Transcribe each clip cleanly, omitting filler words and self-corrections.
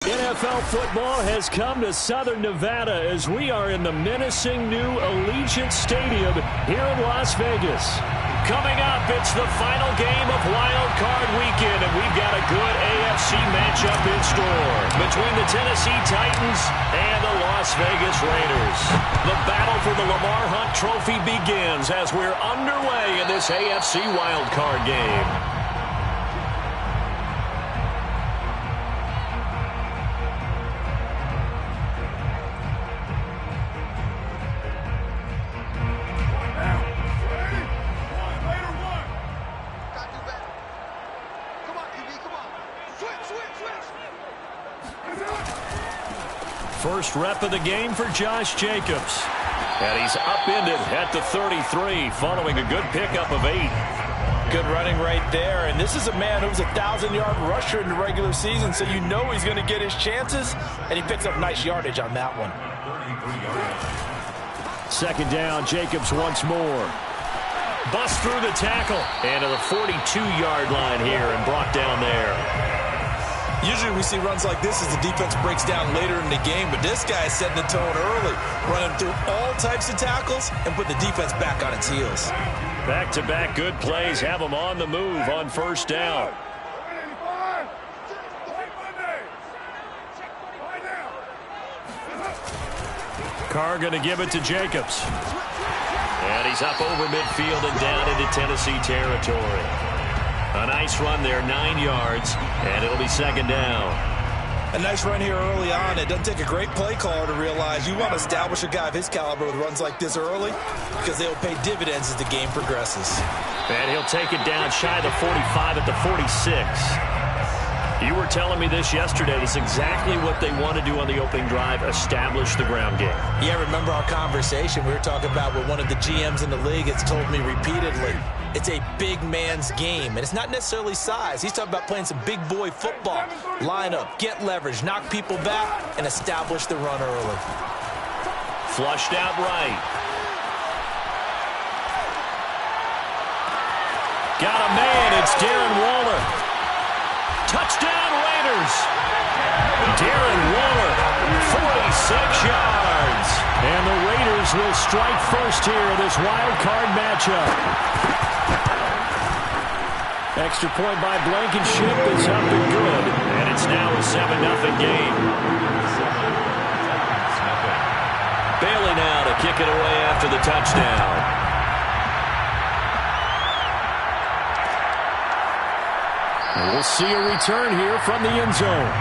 NFL football has come to Southern Nevada as we are in the menacing new Allegiant Stadium here in Las Vegas. Coming up, it's the final game of Wild Card Weekend, and we've got a good AFC matchup in store between the Tennessee Titans and the Las Vegas Raiders. The battle for the Lamar Hunt Trophy begins as we're underway in this AFC Wild Card game. First rep of the game for Josh Jacobs. And he's upended at the 33 following a good pickup of 8. Good running right there. And this is a man who's a 1,000-yard rusher in the regular season, so you know he's going to get his chances. And he picks up nice yardage on that one. Second down, Jacobs once more. Bust through the tackle. And to the 42-yard line here and brought down there. Usually we see runs like this as the defense breaks down later in the game, but this guy is setting the tone early, running through all types of tackles and put the defense back on its heels. Back-to-back good plays have them on the move on first down. Carr going to give it to Jacobs. And he's up over midfield and down into Tennessee territory. A nice run there, 9 yards, and it'll be second down. A nice run here early on. It doesn't take a great play caller to realize you want to establish a guy of his caliber with runs like this early because they'll pay dividends as the game progresses. And he'll take it down shy of the 45 at the 46. You were telling me this yesterday. It's exactly what they want to do on the opening drive, establish the ground game. Yeah, remember our conversation. We were talking about what one of the GMs in the league has told me repeatedly. It's a big man's game, and it's not necessarily size. He's talking about playing some big boy football. Line up, get leverage, knock people back, and establish the run early. Flushed out right. Got a man. It's Darren Waller. Touchdown Raiders. Darren Waller, 46 yards. And the Raiders will strike first here in this wild card matchup. Extra point by Blankenship is up and good. And it's now a 7-0 game. Bailey now to kick it away after the touchdown. And we'll see a return here from the end zone.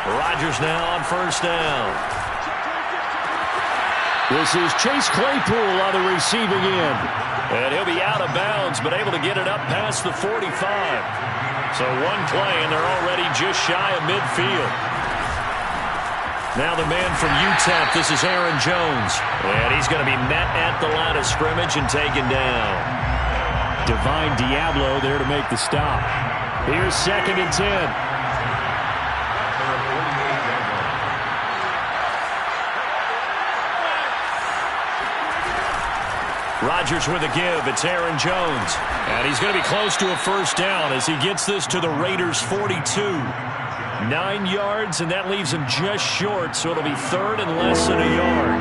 Rodgers now on first down. This is Chase Claypool on the receiving end. And he'll be out of bounds, but able to get it up past the 45. So one play, and they're already just shy of midfield. Now the man from UTEP, this is Aaron Jones. And he's going to be met at the line of scrimmage and taken down. Divine Diablo there to make the stop. Here's 2nd and 10. Rodgers with a give. It's Aaron Jones. And he's going to be close to a first down as he gets this to the Raiders' 42. 9 yards, and that leaves him just short, so it'll be third and less than a yard.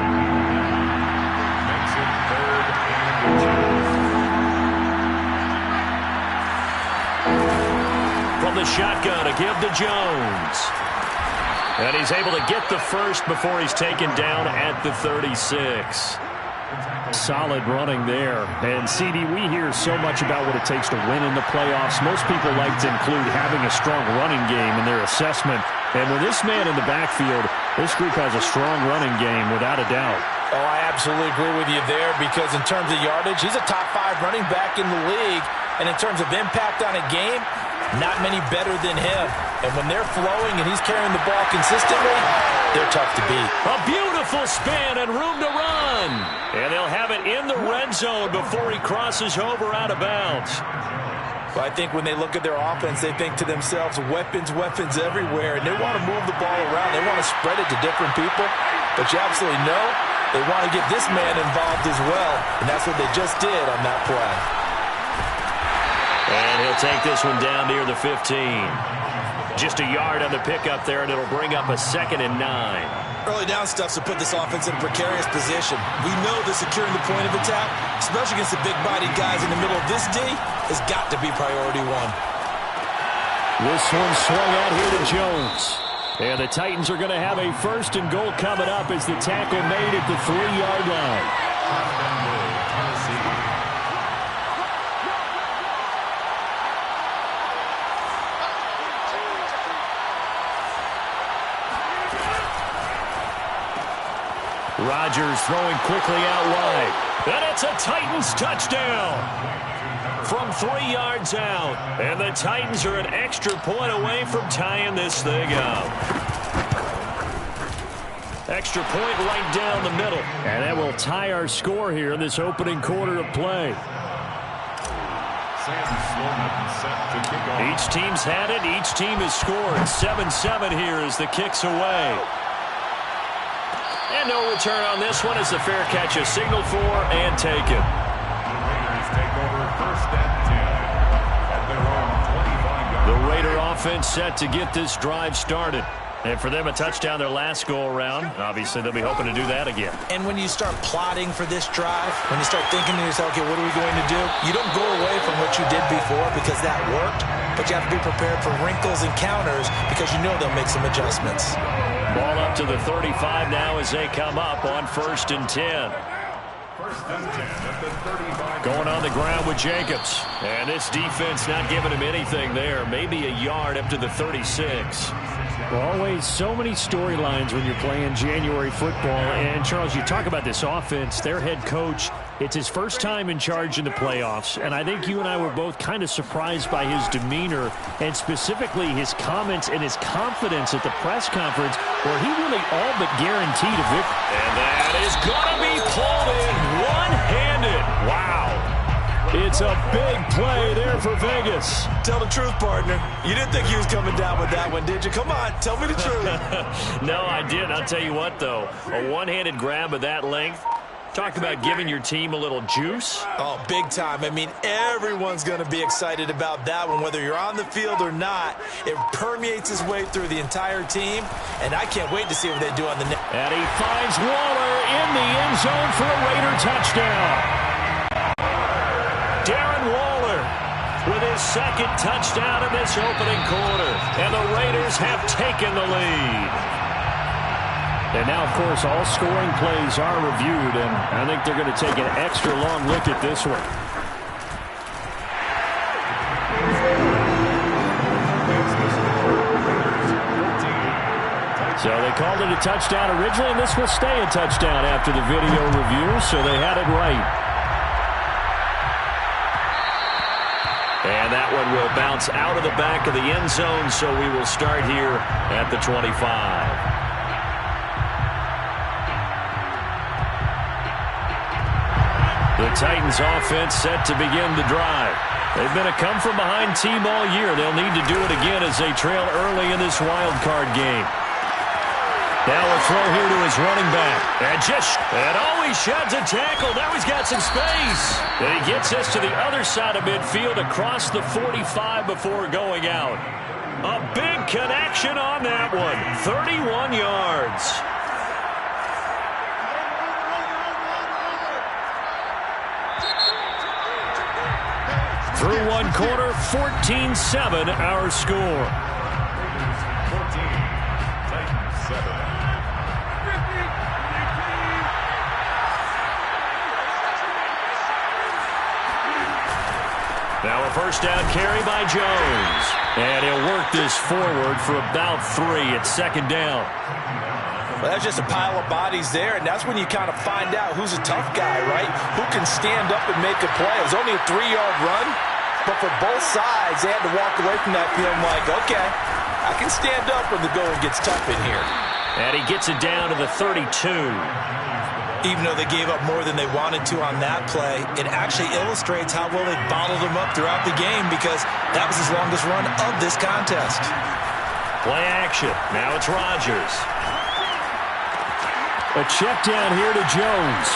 From the shotgun, a give to Jones. And he's able to get the first before he's taken down at the 36. Solid running there. And, CD, we hear so much about what it takes to win in the playoffs. Most people like to include having a strong running game in their assessment. And with this man in the backfield, this group has a strong running game without a doubt. Oh, I absolutely agree with you there because in terms of yardage, he's a top 5 running back in the league. And in terms of impact on a game, not many better than him. And when they're flowing and he's carrying the ball consistently, They're tough to beat. A beautiful spin and room to run. And they'll have it in the red zone before he crosses over out of bounds. Well, I think when they look at their offense, they think to themselves, weapons, weapons everywhere, and they want to move the ball around. They want to spread it to different people, but you absolutely know they want to get this man involved as well, and that's what they just did on that play. And he'll take this one down near the 15. Just a yard on the pickup there, and it'll bring up a 2nd and 9. Early down stuff to put this offense in a precarious position. We know that securing the point of attack, especially against the big-bodied guys in the middle of this D, has got to be priority one. This one swung out here to Jones. And the Titans are going to have a 1st and goal coming up as the tackle made at the 3-yard line. Rodgers throwing quickly out wide. And it's a Titans touchdown from 3 yards out. And the Titans are an extra point away from tying this thing up. Extra point right down the middle. And that will tie our score here in this opening quarter of play. Each team's had it. Each team has scored. 7-7 here as the kick's away. And no return on this one as the fair catch is signaled for and taken. The Raiders take over 1st and 10 at their own 25-yard line. The Raider offense set to get this drive started. And for them, a touchdown their last go-around. Obviously, they'll be hoping to do that again. And when you start plotting for this drive, when you start thinking to yourself, okay, what are we going to do? You don't go away from what you did before because that worked, but you have to be prepared for wrinkles and counters because you know they'll make some adjustments. Ball up to the 35 now as they come up on 1st and 10. 1st and 10 at the 35. Going on the ground with Jacobs. And this defense not giving him anything there. Maybe a yard up to the 36. Well, always so many storylines when you're playing January football. And, Charles, you talk about this offense, their head coach, it's his first time in charge in the playoffs. And I think you and I were both kind of surprised by his demeanor and specifically his comments and his confidence at the press conference where he really all but guaranteed a victory. And that is going to be pulled in one-handed. Wow. It's a big play there for Vegas. Tell the truth, partner. You didn't think he was coming down with that one, did you? Come on, tell me the truth. No, I didn't. I'll tell you what, though. A one-handed grab of that length. Talk about giving your team a little juice. Oh, big time. I mean, everyone's going to be excited about that one, whether you're on the field or not. It permeates his way through the entire team, and I can't wait to see what they do on the net. And he finds Waller in the end zone for a Raider touchdown. Darren Waller with his 2nd touchdown in this opening quarter. And the Raiders have taken the lead. And now, of course, all scoring plays are reviewed, and I think they're going to take an extra long look at this one. So they called it a touchdown originally, and this will stay a touchdown after the video review, so they had it right. And that one will bounce out of the back of the end zone, so we will start here at the 25. The Titans offense set to begin the drive. They've been a come-from-behind team all year. They'll need to do it again as they trail early in this wild card game. Now a throw here to his running back. And always sheds a tackle. Now he's got some space. And he gets us to the other side of midfield across the 45 before going out. A big connection on that one. 31 yards. Through one quarter, 14-7 our score. 14, Titans 7. Now a first down carry by Jones. And he'll work this forward for about 3 at 2nd down. Well, that's just a pile of bodies there, and that's when you kind of find out who's a tough guy, right? Who can stand up and make a play. It was only a 3-yard run, but for both sides, they had to walk away from that feeling like, okay, I can stand up when the going gets tough in here. And he gets it down to the 32. Even though they gave up more than they wanted to on that play, it actually illustrates how well they bottled them up throughout the game, because that was his longest run of this contest. Play action. Now it's Rodgers. A check down here to Jones.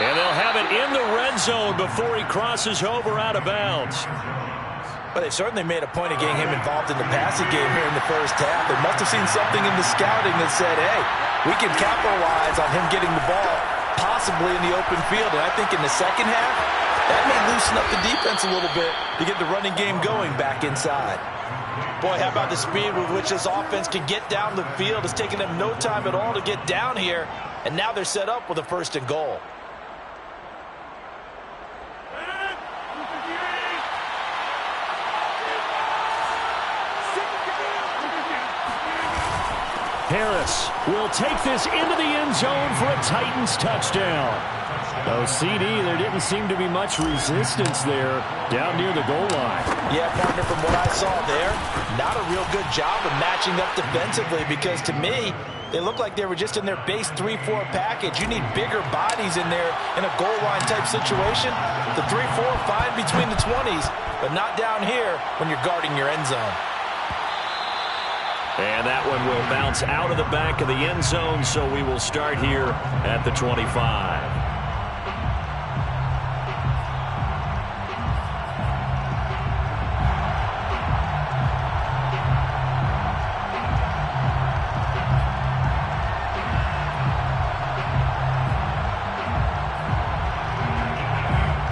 And they'll have it in the red zone before he crosses over out of bounds. But they've certainly made a point of getting him involved in the passing game here in the first half. They must have seen something in the scouting that said, hey, we can capitalize on him getting the ball possibly in the open field. And I think in the second half, that may loosen up the defense a little bit to get the running game going back inside. Boy, how about the speed with which this offense can get down the field? It's taken them no time at all to get down here. And now they're set up with a 1st and goal. Harris will take this into the end zone for a Titans touchdown. Oh, CD, there didn't seem to be much resistance there down near the goal line. Yeah, partner, from what I saw there, not a real good job of matching up defensively, because to me, they look like they were just in their base 3-4 package. You need bigger bodies in there in a goal line type situation. The 3-4 fine between the 20s, but not down here when you're guarding your end zone. And that one will bounce out of the back of the end zone, so we will start here at the 25.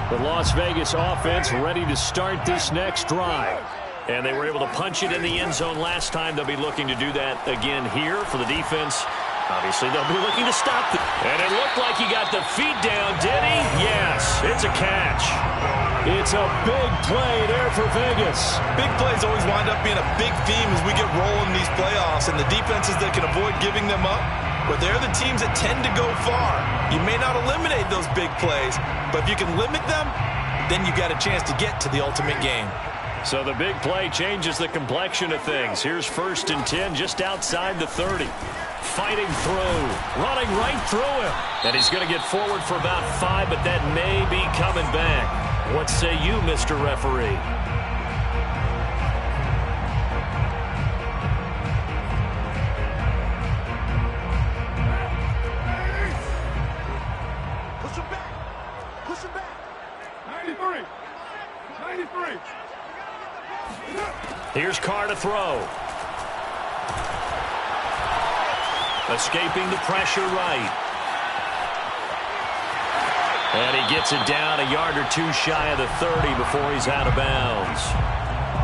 The Las Vegas offense ready to start this next drive. And they were able to punch it in the end zone last time. They'll be looking to do that again here for the defense. Obviously, they'll be looking to stop it. And it looked like he got the feet down, did he? Yes, it's a catch. It's a big play there for Vegas. Big plays always wind up being a big theme as we get rolling in these playoffs. And the defenses that can avoid giving them up, but they're the teams that tend to go far. You may not eliminate those big plays, but if you can limit them, then you got a chance to get to the ultimate game. So the big play changes the complexion of things. Here's 1st and 10 just outside the 30. Fighting through, running right through him. And he's going to get forward for about 5, but that may be coming back. What say you, Mr. Referee? Push him back. Push him back. 93. 93. Here's Carr to throw. Escaping the pressure right. And he gets it down a yard or two shy of the 30 before he's out of bounds.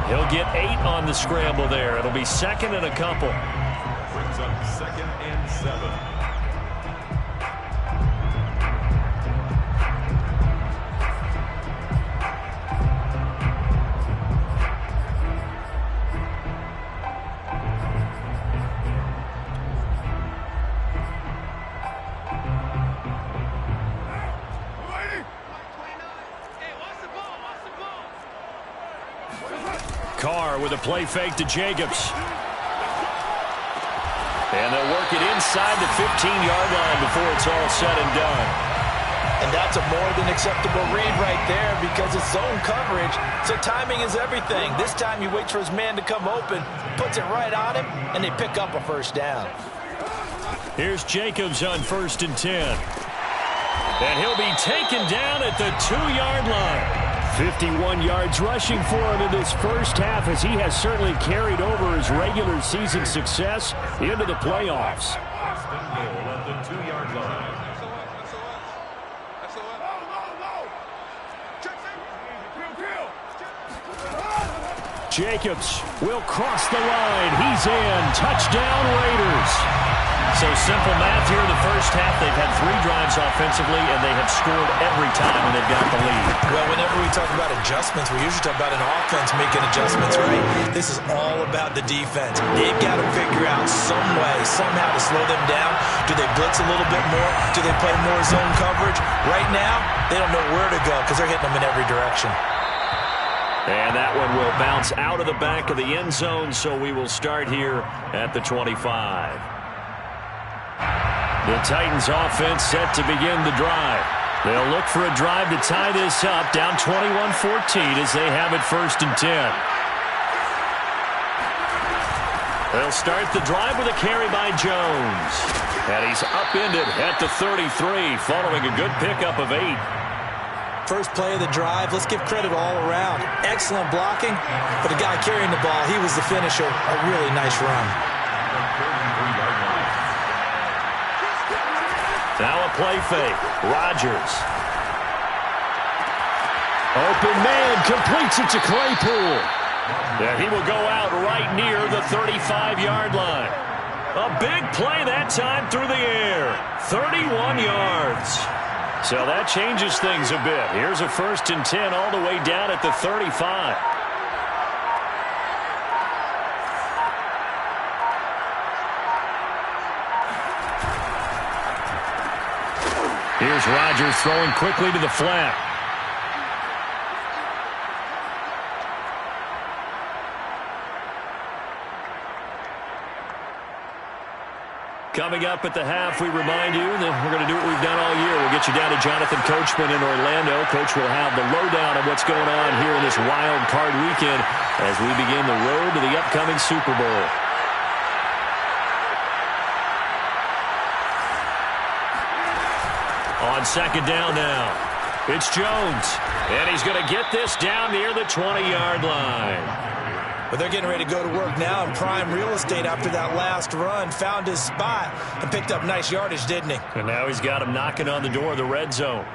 He'll get 8 on the scramble there. It'll be 2nd and a couple. Brings up 2nd and 7. Carr with a play fake to Jacobs. And they'll work it inside the 15-yard line before it's all said and done. And that's a more than acceptable read right there, because it's zone coverage, so timing is everything. This time he waits for his man to come open, puts it right on him, and they pick up a 1st down. Here's Jacobs on 1st and 10. And he'll be taken down at the 2-yard line. 51 yards rushing for him in this first half, as he has certainly carried over his regular season success into the playoffs. At the 2-yard line. Jacobs will cross the line. He's in. Touchdown, Raiders. So simple math here in the first half. They've had 3 drives offensively, and they have scored every time when they've got the lead. Well, whenever we talk about adjustments, we usually talk about an offense making adjustments, right? This is all about the defense. They've got to figure out some way, somehow to slow them down. Do they blitz a little bit more? Do they play more zone coverage? Right now, they don't know where to go because they're hitting them in every direction. And that one will bounce out of the back of the end zone, so we will start here at the 25. The Titans offense set to begin the drive. They'll look for a drive to tie this up, down 21-14 as they have it 1st and 10. They'll start the drive with a carry by Jones. And he's upended at the 33 following a good pickup of 8. First play of the drive, let's give credit all around. Excellent blocking, but the guy carrying the ball, he was the finisher. A really nice run. Now a play fake. Rodgers. Open man, completes it to Claypool. Yeah, he will go out right near the 35-yard line. A big play that time through the air. 31 yards. So that changes things a bit. Here's a 1st and 10 all the way down at the 35. Here's Rodgers throwing quickly to the flat. Coming up at the half, we remind you that we're going to do what we've done all year. We'll get you down to Jonathan Coachman in Orlando. Coach will have the lowdown of what's going on here in this wild card weekend as we begin the road to the upcoming Super Bowl. On 2nd down now, it's Jones. And he's going to get this down near the 20-yard line. But they're getting ready to go to work now in prime real estate after that last run. Found his spot and picked up nice yardage, didn't he? And now he's got him knocking on the door of the red zone.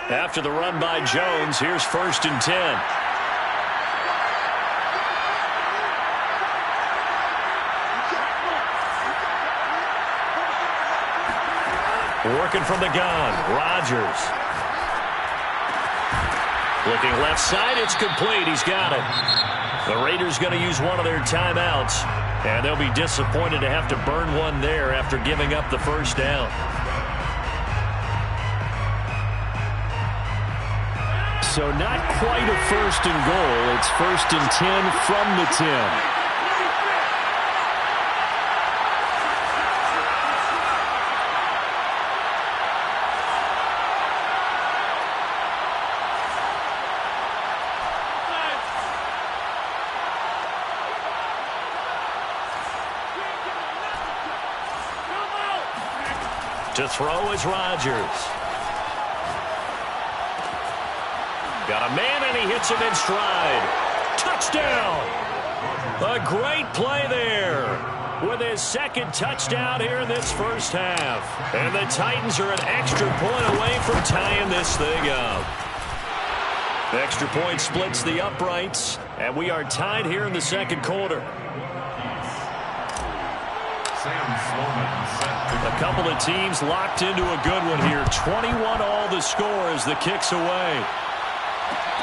After the run by Jones, here's 1st and 10. Working from the gun, Rodgers. Looking left side, it's complete. He's got it. The Raiders going to use one of their timeouts, and they'll be disappointed to have to burn one there after giving up the 1st down. So not quite a 1st and goal. It's 1st and 10 from the 10. To throw is Rodgers. Got a man, and he hits him in stride. Touchdown! A great play there with his 2nd touchdown here in this 1st half. And the Titans are an extra point away from tying this thing up. The extra point splits the uprights, and we are tied here in the 2nd quarter. A couple of teams locked into a good one here. 21 all the score as the kick's away.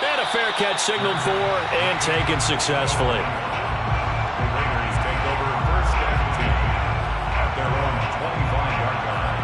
And a fair catch signaled for and taken successfully. The Raiders take over 1st and 10 at their own 25-yard line.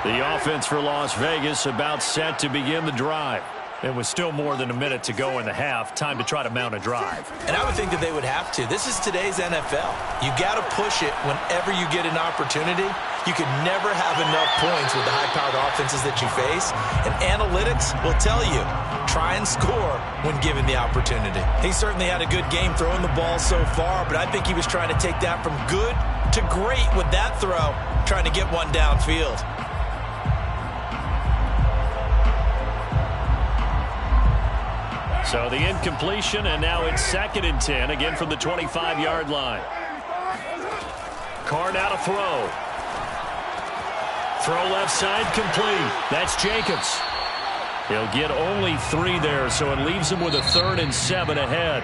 The offense for Las Vegas about set to begin the drive. It was still more than a minute to go in the half. Time to try to mount a drive. And I would think that they would have to. This is today's NFL. You got to push it whenever you get an opportunity. You can never have enough points with the high-powered offenses that you face. And analytics will tell you, try and score when given the opportunity. He certainly had a good game throwing the ball so far, but I think he was trying to take that from good to great with that throw, trying to get one downfield. So the incompletion, and now it's 2nd and 10, again from the 25-yard line. Carr now to throw. Throw left side, complete. That's Jacobs. He'll get only 3 there, so it leaves him with a 3rd and 7 ahead.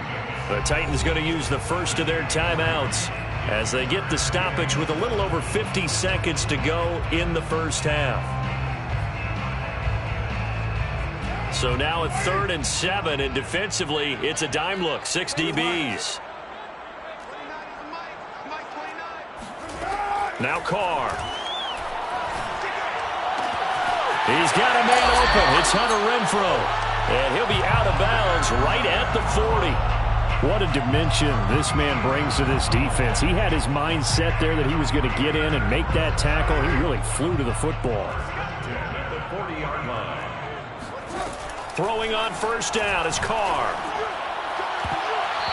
The Titans going to use the first of their timeouts as they get the stoppage with a little over 50 seconds to go in the 1st half. So now a 3rd and 7, and defensively, it's a dime look. 6 DBs. Now Carr. He's got a man open. It's Hunter Renfrow. And he'll be out of bounds right at the 40. What a dimension this man brings to this defense. He had his mind set there that he was going to get in and make that tackle. He really flew to the football. At the 40-yard line. Throwing on 1st down is Carr.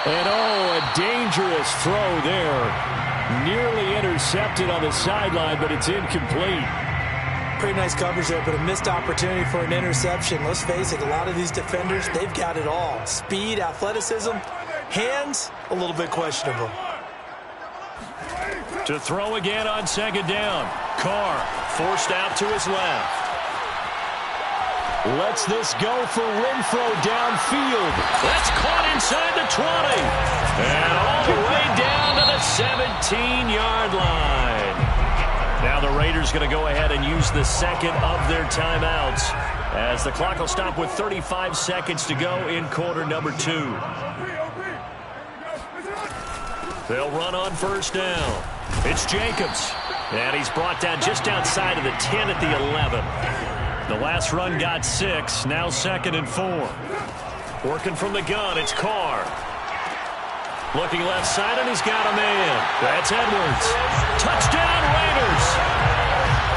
And oh, a dangerous throw there. Nearly intercepted on the sideline, but it's incomplete. Pretty nice coverage there, but a missed opportunity for an interception. Let's face it, a lot of these defenders, they've got it all. Speed, athleticism, hands, a little bit questionable. To throw again on 2nd down. Carr forced out to his left. Lets this go for Renfrow downfield. That's caught inside the 20. And all the way down to the 17-yard line. Now the Raiders going to go ahead and use the 2nd of their timeouts as the clock will stop with 35 seconds to go in quarter number 2. They'll run on 1st down. It's Jacobs. And he's brought down just outside of the 10 at the 11. The last run got 6. Now 2nd and 4. Working from the gun, it's Carr. Looking left side, and he's got a man. That's Edwards. Touchdown, Raiders.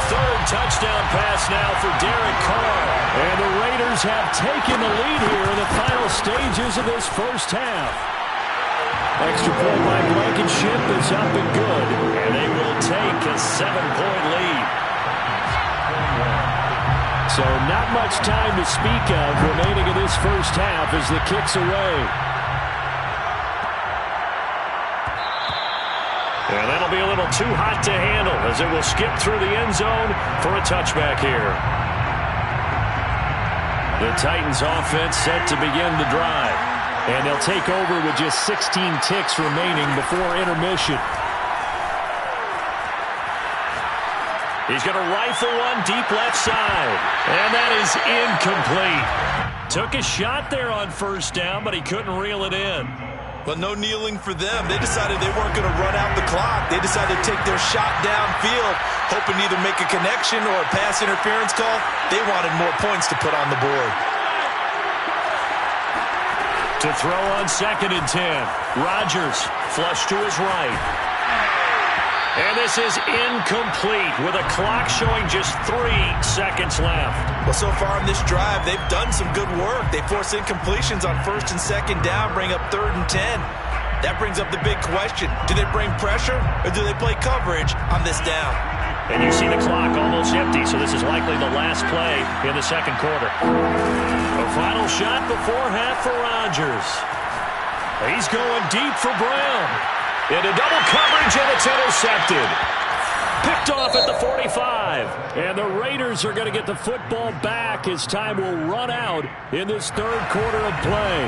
3rd touchdown pass now for Derek Carr. And the Raiders have taken the lead here in the final stages of this 1st half. Extra point by Blankenship is up and good. And they will take a 7-point lead. So not much time to speak of remaining in this 1st half as the kick's away. And that'll be a little too hot to handle as it will skip through the end zone for a touchback here. The Titans offense set to begin the drive. And they'll take over with just 16 ticks remaining before intermission. He's going to rifle one deep left side. And that is incomplete. Took a shot there on 1st down, but he couldn't reel it in. But no kneeling for them. They decided they weren't going to run out the clock. They decided to take their shot downfield, hoping to either make a connection or a pass interference call. They wanted more points to put on the board. To throw on 2nd and 10. Rodgers flush to his right. And this is incomplete with a clock showing just 3 seconds left. Well, so far on this drive, they've done some good work. They force incompletions on 1st and 2nd down, bring up 3rd and 10. That brings up the big question. Do they bring pressure or do they play coverage on this down? And you see the clock almost empty, so this is likely the last play in the 2nd quarter. A final shot before half for Rodgers. He's going deep for Brown. Into double coverage, and it's intercepted. Picked off at the 45. And the Raiders are going to get the football back as time will run out in this 3rd quarter of play.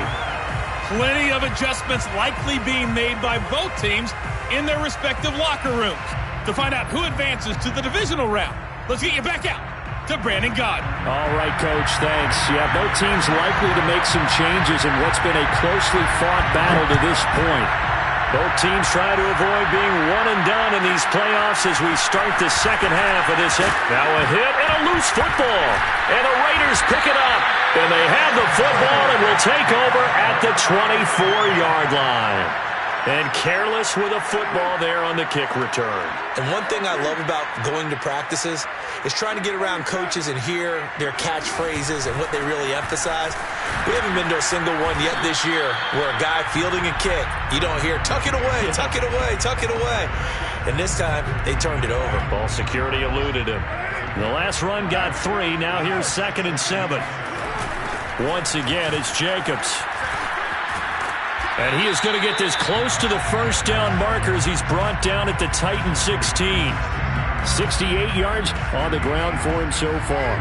Plenty of adjustments likely being made by both teams in their respective locker rooms. To find out who advances to the divisional round, let's get you back out to Brandon Gaudin. All right, Coach, thanks. Yeah, both teams likely to make some changes in what's been a closely fought battle to this point. Both teams try to avoid being one and done in these playoffs as we start the 2nd half of this hit. Now a hit and a loose football. And the Raiders pick it up. And they have the football and will take over at the 24-yard line. And careless with a football there on the kick return. And one thing I love about going to practices is trying to get around coaches and hear their catchphrases and what they really emphasize. We haven't been to a single one yet this year where a guy fielding a kick, you don't hear, tuck it away, tuck it away, tuck it away. And this time, they turned it over. Ball security eluded him. The last run got 3. Now here's 2nd and 7. Once again, it's Jacobs. And he is going to get this close to the 1st down marker as he's brought down at the Titan 16. 68 yards on the ground for him so far.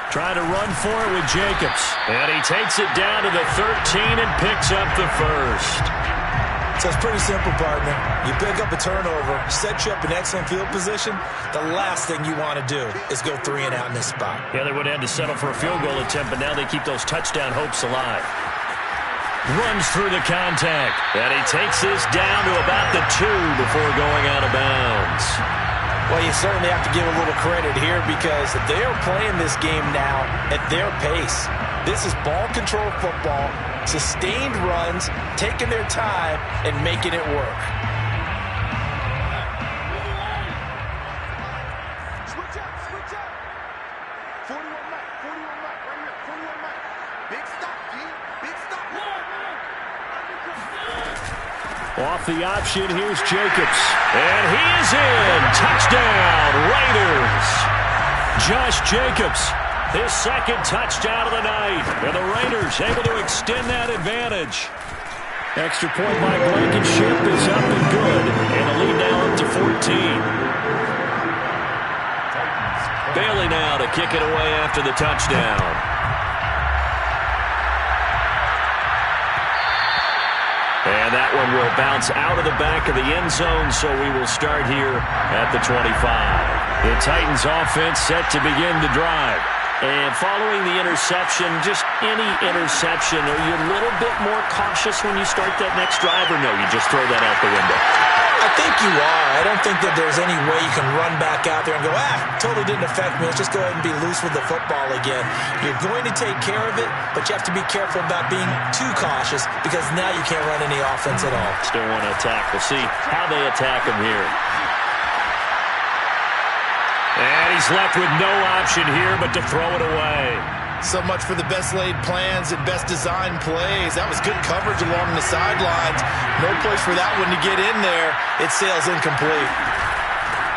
Trying to run for it with Jacobs. And he takes it down to the 13 and picks up the 1st. So it's pretty simple, partner. You pick up a turnover, set you up in excellent field position. The last thing you want to do is go 3 and out in this spot. Yeah, they would have had to settle for a field goal attempt, but now they keep those touchdown hopes alive. Runs through the contact, and he takes this down to about the 2 before going out of bounds. Well, you certainly have to give a little credit here because they're playing this game now at their pace. This is ball control football, sustained runs, taking their time, and making it work. Switch up, switch up. 41 Mike, 41 Mike, right here, 41 Mike. Big stop, G. Big stop. Off the option, here's Jacobs. And he is in. Touchdown, Raiders. Josh Jacobs, his second touchdown of the night. And the Raiders able to extend that advantage. Extra point by Blankenship is up and good. And the lead now up to 14. Bailey now to kick it away after the touchdown. And that one will bounce out of the back of the end zone, so we will start here at the 25. The Titans offense set to begin the drive. And following the interception, just any interception, are you a little bit more cautious when you start that next drive, or no, you just throw that out the window? I think you are. I don't think that there's any way you can run back out there and go, totally didn't affect me. Let's just go ahead and be loose with the football again. You're going to take care of it, but you have to be careful about being too cautious because now you can't run any offense at all. Still want to attack. We'll see how they attack him here. And he's left with no option here but to throw it away. So much for the best laid plans and best designed plays. That was good coverage along the sidelines. No place for that one to get in there. It sails incomplete.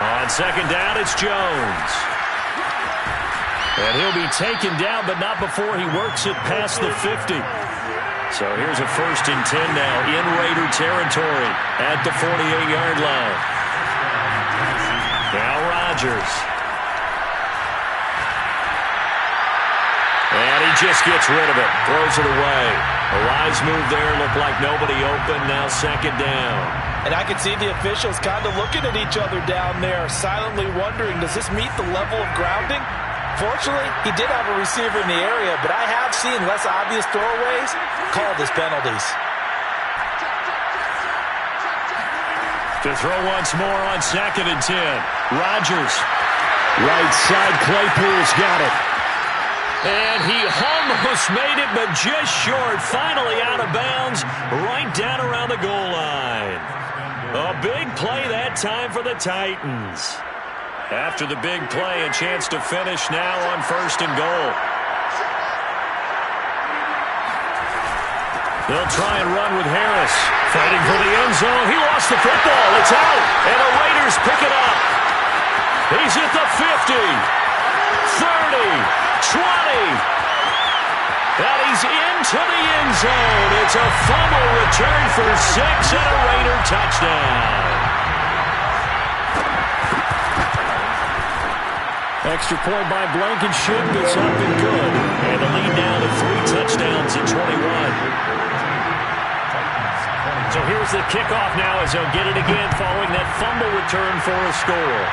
On second down, it's Jones. And he'll be taken down, but not before he works it past the 50. So here's a 1st and 10 now in Raider territory at the 48-yard line. Now Rodgers. And he just gets rid of it. Throws it away. A wise move there. Looked like nobody open. Now second down. And I can see the officials kind of looking at each other down there, silently wondering, does this meet the level of grounding? Fortunately, he did have a receiver in the area, but I have seen less obvious throwaways called as penalties. To throw once more on 2nd and 10. Rodgers. Right side, Claypool's got it. And he almost made it, but just short. Finally out of bounds, right down around the goal line. A big play that time for the Titans. After the big play, a chance to finish now on 1st and goal. They'll try and run with Harris. Fighting for the end zone. He lost the football. It's out. And the Raiders pick it up. He's at the 50. 30. 20. And he's into the end zone. It's a fumble return for 6 and a Raider touchdown. Extra point by Blankenship is up and good. And the lead now to 3 touchdowns in 21. So here's the kickoff now as they'll get it again following that fumble return for a score.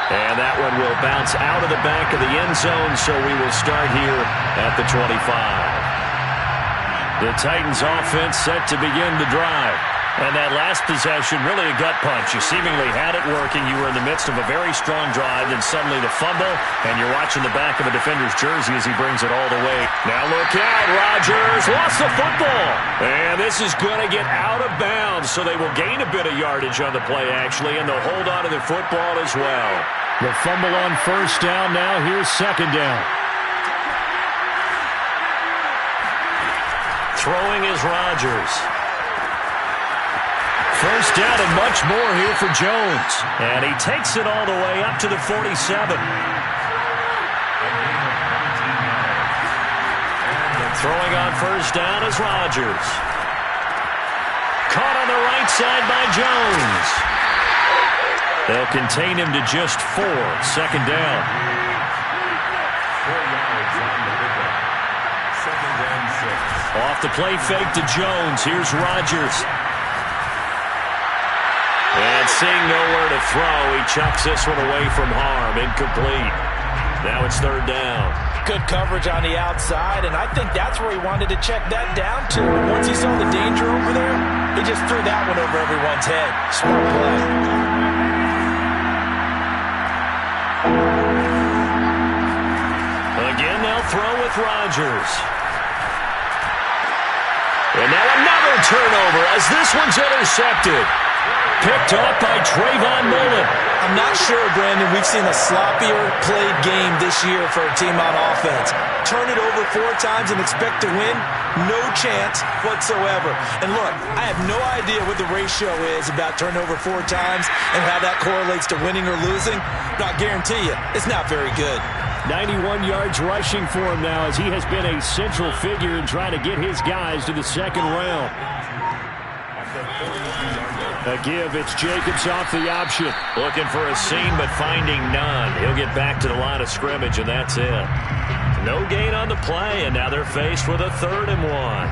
And that one will bounce out of the back of the end zone, so we will start here at the 25. The Titans offense set to begin the drive. And that last possession, really a gut punch. You seemingly had it working. You were in the midst of a very strong drive, then suddenly the fumble, and you're watching the back of a defender's jersey as he brings it all the way. Now look out, Rodgers lost the football. And this is going to get out of bounds, so they will gain a bit of yardage on the play, actually, and they'll hold on to the football as well. The fumble on 1st down now. Here's 2nd down. Throwing is Rodgers. 1st down and much more here for Jones. And he takes it all the way up to the 47. Throwing on 1st down is Rodgers. Caught on the right side by Jones. They'll contain him to just 4. 2nd down. 4 yards on the pickup. 2nd and 6. Off the play fake to Jones. Here's Rodgers. And seeing nowhere to throw, he chucks this one away from harm. Incomplete. Now it's third down. Good coverage on the outside, and I think that's where he wanted to check that down to. Once he saw the danger over there, he just threw that one over everyone's head. Smart play. Again, they'll throw with Rodgers. And now another turnover as this one's intercepted. Picked off by Trayvon Mullen. I'm not sure, Brandon, we've seen a sloppier played game this year for a team on offense. Turn it over 4 times and expect to win? No chance whatsoever. And look, I have no idea what the ratio is about turnover 4 times and how that correlates to winning or losing, but I guarantee you, it's not very good. 91 yards rushing for him now as he has been a central figure in trying to get his guys to the second round. A give, it's Jacobs off the option. Looking for a seam, but finding none. He'll get back to the line of scrimmage, and that's it. No gain on the play, and now they're faced with a 3rd and 1.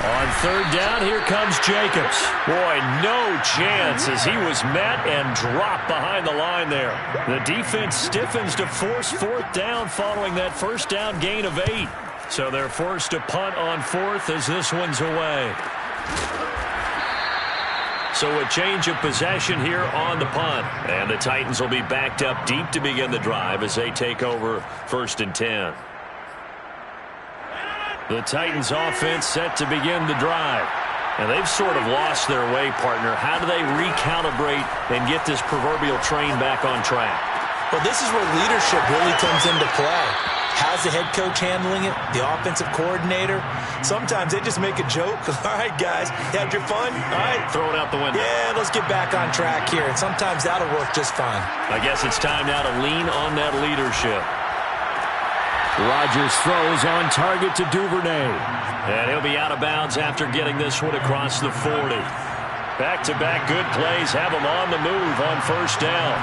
On 3rd down, here comes Jacobs. Boy, no chance as he was met and dropped behind the line there. The defense stiffens to force 4th down following that 1st down gain of 8. So they're forced to punt on 4th as this one's away. So a change of possession here on the punt. And the Titans will be backed up deep to begin the drive as they take over 1st and 10. The Titans offense set to begin the drive. And they've sort of lost their way, partner. How do they recalibrate and get this proverbial train back on track? Well, this is where leadership really comes into play. How's the head coach handling it? The offensive coordinator? Sometimes they just make a joke. All right, guys, you had your fun? All right. Throw it out the window. Yeah, let's get back on track here. And sometimes that'll work just fine. I guess it's time now to lean on that leadership. Rodgers throws on target to Duvernay. And he'll be out of bounds after getting this one across the 40. Back-to-back good plays have him on the move on 1st down.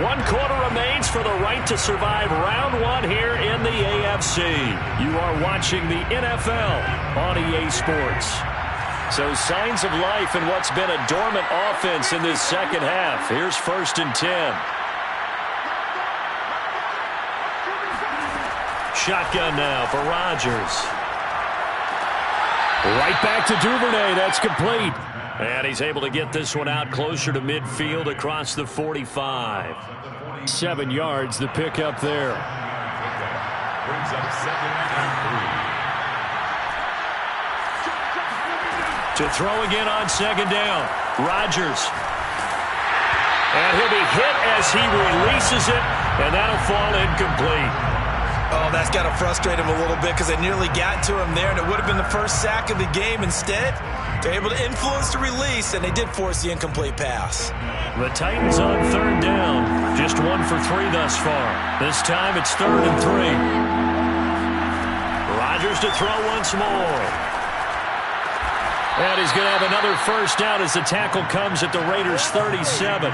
One quarter remains for the right to survive round 1 here in the AFC. You are watching the NFL on EA Sports. So signs of life in what's been a dormant offense in this second half. Here's 1st and 10. Shotgun now for Rodgers. Right back to Duvernay. That's complete. And he's able to get this one out closer to midfield across the 45. 7 yards, the pickup there. Brings up 2nd and 3. To throw again on 2nd down. Rodgers. And he'll be hit as he releases it, and that'll fall incomplete. Oh, that's got to frustrate him a little bit because they nearly got to him there, and it would have been the first sack of the game. Instead, they're able to influence the release, and they did force the incomplete pass. The Titans on 3rd down. Just 1 for 3 thus far. This time it's 3rd and 3. Rodgers to throw once more. And he's going to have another 1st down as the tackle comes at the Raiders' 37.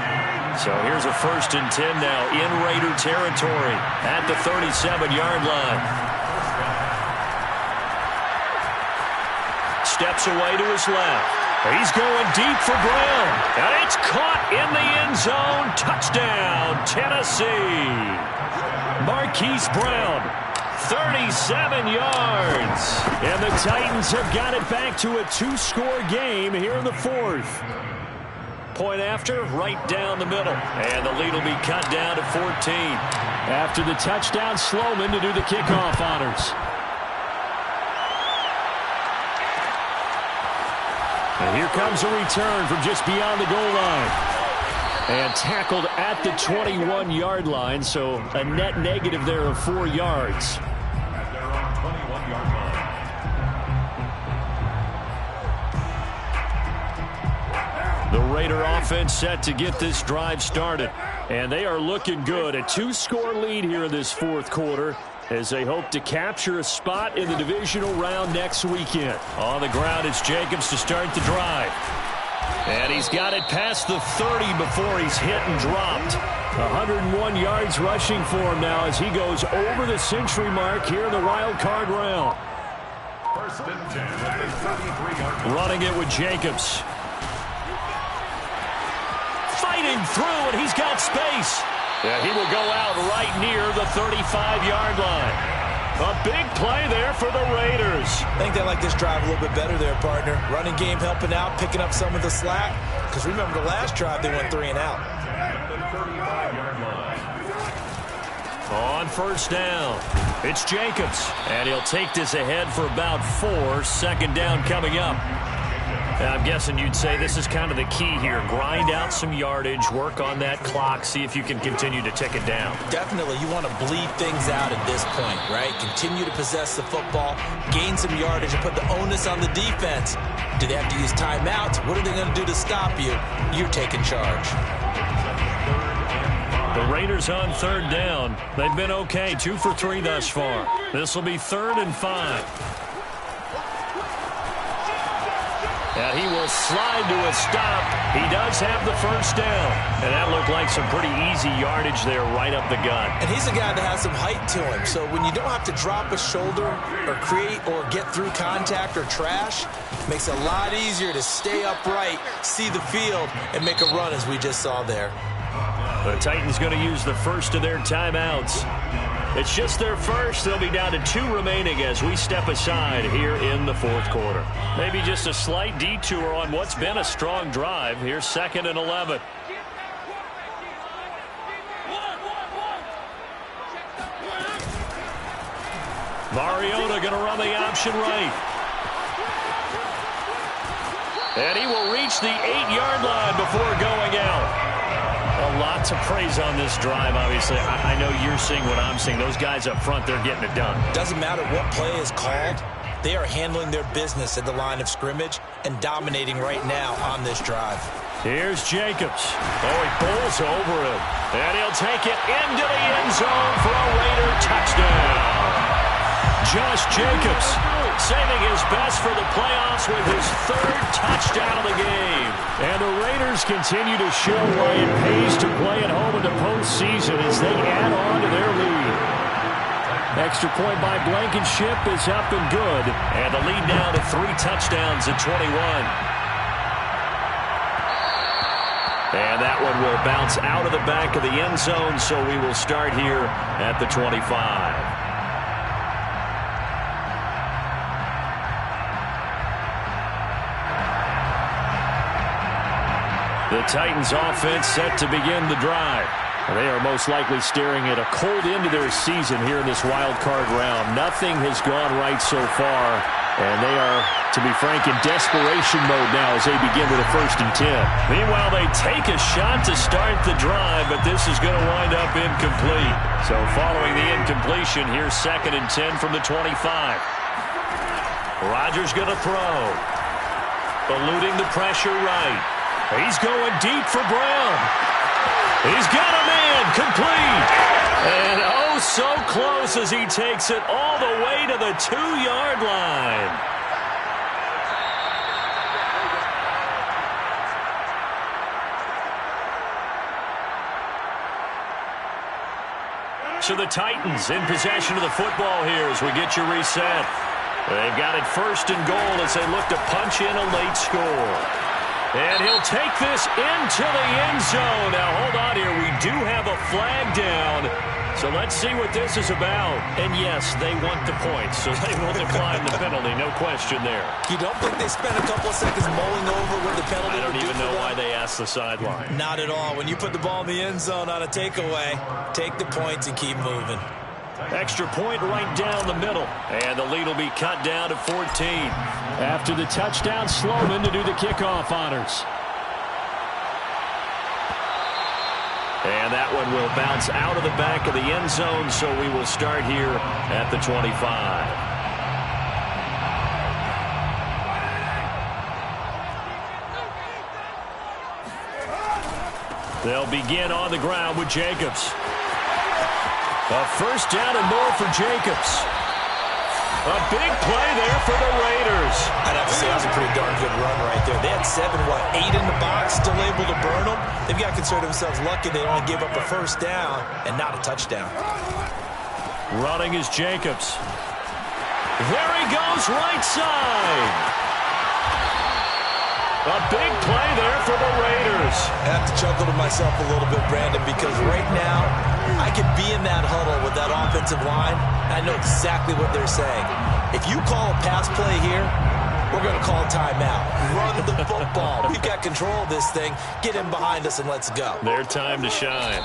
So here's a 1st and 10 now in Raider territory at the 37-yard line. Steps away to his left. He's going deep for Brown. And it's caught in the end zone. Touchdown, Tennessee. Marquise Brown. 37 yards. And the Titans have got it back to a 2-score game here in the 4th. Point after, right down the middle. And the lead will be cut down to 14. After the touchdown, Sloman to do the kickoff honors. And here comes a return from just beyond the goal line. And tackled at the 21-yard line, so a net negative there of 4 yards. The Raider offense set to get this drive started. And they are looking good. A 2-score lead here in this fourth quarter as they hope to capture a spot in the divisional round next weekend. On the ground, it's Jacobs to start the drive. And he's got it past the 30 before he's hit and dropped. 101 yards rushing for him now as he goes over the century mark here in the wild card round. Running it with Jacobs. Fighting through, and he's got space. Yeah, he will go out right near the 35-yard line. A big play there for the Raiders. I think they like this drive a little bit better there, partner. Running game helping out, picking up some of the slack. Because remember the last drive, they went 3 and out. On first down, it's Jacobs. And he'll take this ahead for about 4. Second down coming up. And I'm guessing you'd say this is kind of the key here. Grind out some yardage, work on that clock, see if you can continue to tick it down. Definitely. You want to bleed things out at this point, right? Continue to possess the football, gain some yardage, and put the onus on the defense. Do they have to use timeouts? What are they going to do to stop you? You're taking charge. The Raiders on third down. They've been okay, 2 for 3 thus far. This will be 3rd and 5. And he will slide to a stop. He does have the first down. And that looked like some pretty easy yardage there right up the gut. And he's a guy that has some height to him. So when you don't have to drop a shoulder or create or get through contact or trash, makes it a lot easier to stay upright, see the field, and make a run as we just saw there. The Titans going to use the first of their timeouts. It's just their first. They'll be down to 2 remaining as we step aside here in the fourth quarter. Maybe just a slight detour on what's been a strong drive. Here's 2nd and 11. Mariota going to run the option right. And he will reach the 8-yard line before going out. A lot to praise on this drive, obviously. I know you're seeing what I'm seeing. Those guys up front, they're getting it done. Doesn't matter what play is called. They are handling their business at the line of scrimmage and dominating right now on this drive. Here's Jacobs. Oh, he bowls over him. And he'll take it into the end zone for a Raider touchdown. Josh Jacobs saving his best for the playoffs with his 3rd touchdown of the game. And the Raiders continue to show why it pays to play at home in the postseason as they add on to their lead. Extra point by Blankenship is up and good. And the lead now to 3 touchdowns at 21. And that one will bounce out of the back of the end zone, so we will start here at the 25. The Titans offense set to begin the drive. They are most likely staring at a cold end to their season here in this wild card round. Nothing has gone right so far, and they are, to be frank, in desperation mode now as they begin with a 1st and 10. Meanwhile, they take a shot to start the drive, but this is going to wind up incomplete. So following the incompletion, here's 2nd and 10 from the 25. Rodgers going to throw. Eluding the pressure right. He's going deep for Brown. He's got a man, complete. And oh, so close as he takes it all the way to the 2-yard line. So the Titans in possession of the football here as we get you reset. They've got it 1st and goal as they look to punch in a late score. And he'll take this into the end zone. Now, hold on here. We do have a flag down. So let's see what this is about. And, yes, they want the points, so they will decline the penalty. No question there. You don't think they spent a couple of seconds mulling over what the penalty I don't would do even know why they asked the sideline. Not at all. When you put the ball in the end zone on a takeaway, take the points and keep moving. Extra point right down the middle. And the lead will be cut down to 14. After the touchdown, Sloman to do the kickoff honors. And that one will bounce out of the back of the end zone, so we will start here at the 25. They'll begin on the ground with Jacobs. A first down and more for Jacobs. A big play there for the Raiders. I'd have to say that was a pretty darn good run right there. They had 8 in the box, still able to burn them. They've got to consider themselves lucky they only gave up a first down and not a touchdown. Running is Jacobs. There he goes, right side. A big play there for the Raiders. I have to chuckle to myself a little bit, Brandon, because right now I could be in that huddle with that offensive line, and I know exactly what they're saying. If you call a pass play here, we're going to call a timeout. Run the football. We've got control of this thing. Get in behind us and let's go. Their time to shine.